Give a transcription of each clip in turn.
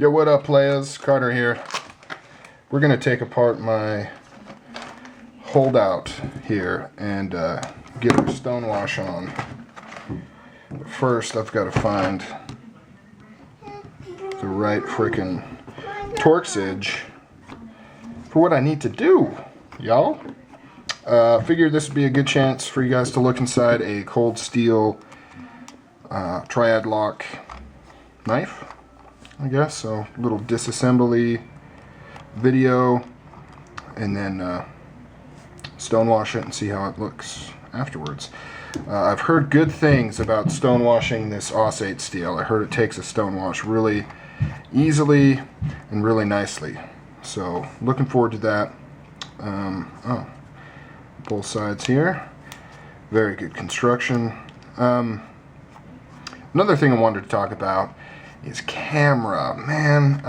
Yo, what up, players? Carter here. We're gonna take apart my holdout here and get our Stonewash on. But first, I've got to find the right freaking Torx edge for what I need to do, y'all. Figured this would be a good chance for you guys to look inside a cold steel triad lock knife, I guess. So a little disassembly video, and then stonewash it and see how it looks afterwards. I've heard good things about stonewashing this AUS-8 steel. I heard it takes a stonewash really easily and really nicely. So looking forward to that. Oh, both sides here. Very good construction. Another thing I wanted to talk about is camera. Man,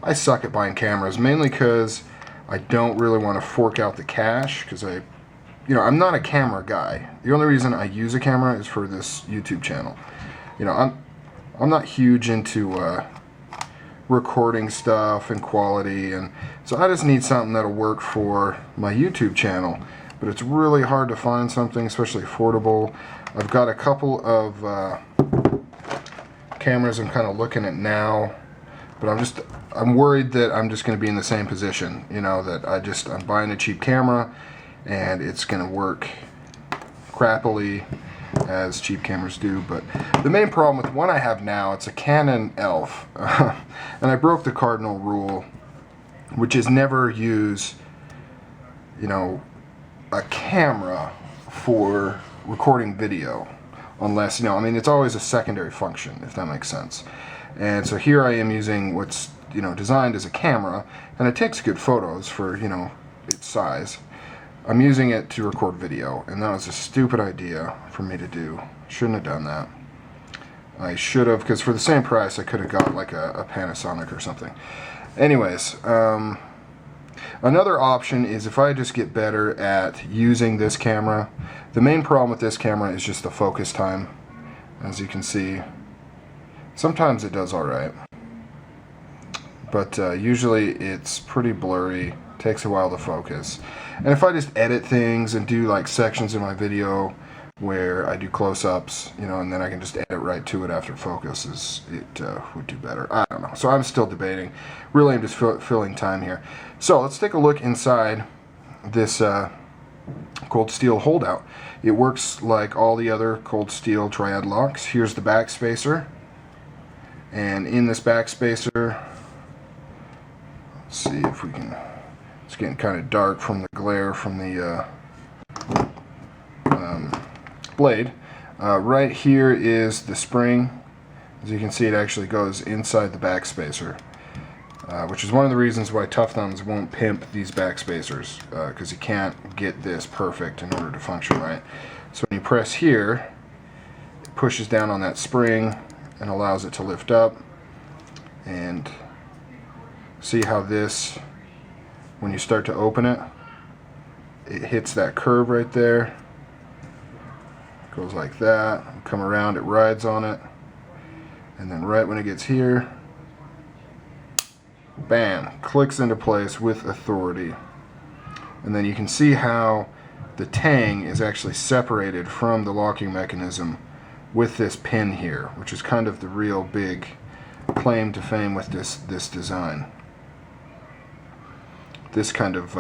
I suck at buying cameras, mainly because I don't really want to fork out the cash, because I'm not a camera guy. The only reason I use a camera is for this YouTube channel. I'm not huge into recording stuff and quality, and so I just need something that'll work for my YouTube channel. But it's really hard to find something, especially affordable. I've got a couple of cameras I'm kind of looking at now, but I'm worried that I'm just going to be in the same position, that I'm buying a cheap camera and it's going to work crappily as cheap cameras do. But the main problem with one I have now, it's a Canon ELPH, and I broke the cardinal rule, which is never use a camera for recording video, unless it's always a secondary function, if that makes sense. And so here I am using what's designed as a camera, and it takes good photos for its size. I'm using it to record video, and that was a stupid idea for me to do. Shouldn't have done that. I should have, because for the same price I could have got like a Panasonic or something. Anyways, another option is if I just get better at using this camera. The main problem with this camera is just the focus time. As you can see, sometimes it does alright, but usually it's pretty blurry, takes a while to focus. And if I just edit things and do like sections in my video where I do close-ups, and then I can just edit right to it after it focuses, it would do better. I don't know. So I'm still debating. Really, I'm just filling time here. So let's take a look inside this cold steel holdout. It works like all the other cold steel triad locks. Here's the back spacer, and in this back spacer, let's see if we can. It's getting kind of dark from the glare from the blade. Right here is the spring. As you can see, it actually goes inside the back spacer, which is one of the reasons why Tough Thumbs won't pimp these back spacers, because you can't get this perfect in order to function right. So when you press here, it pushes down on that spring and allows it to lift up. And see how this, when you start to open it, it hits that curve right there. Goes like that, come around, it rides on it, and then right when it gets here, bam, clicks into place with authority. And then you can see how the tang is actually separated from the locking mechanism with this pin here, which is kind of the real big claim to fame with this design. This kind of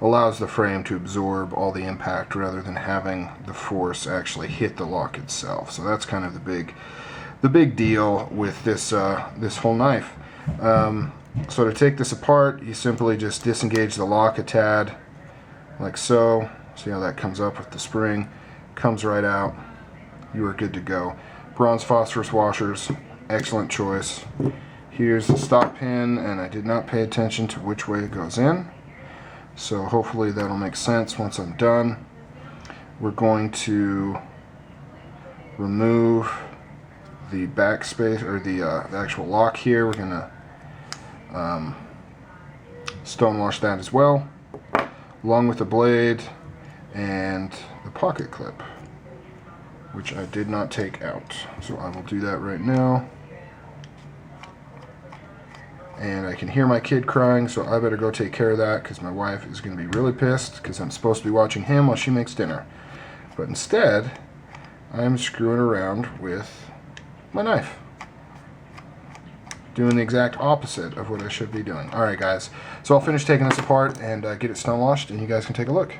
allows the frame to absorb all the impact rather than having the force actually hit the lock itself. So that's kind of the big deal with this this whole knife. So to take this apart, you simply just disengage the lock a tad, like so. See how that comes up with the spring? Comes right out. You are good to go. Bronze phosphorus washers, excellent choice. Here's the stock pin, and I did not pay attention to which way it goes in. So hopefully that'll make sense once I'm done. We're going to remove the back space, or the actual lock here. We're going to stonewash that as well, along with the blade and the pocket clip, which I did not take out. So I will do that right now. and I can hear my kid crying, so I better go take care of that because my wife is going to be really pissed because I'm supposed to be watching him while she makes dinner. But instead, I'm screwing around with my knife, doing the exact opposite of what I should be doing. Alright guys, so I'll finish taking this apart and get it stone washed, and you guys can take a look.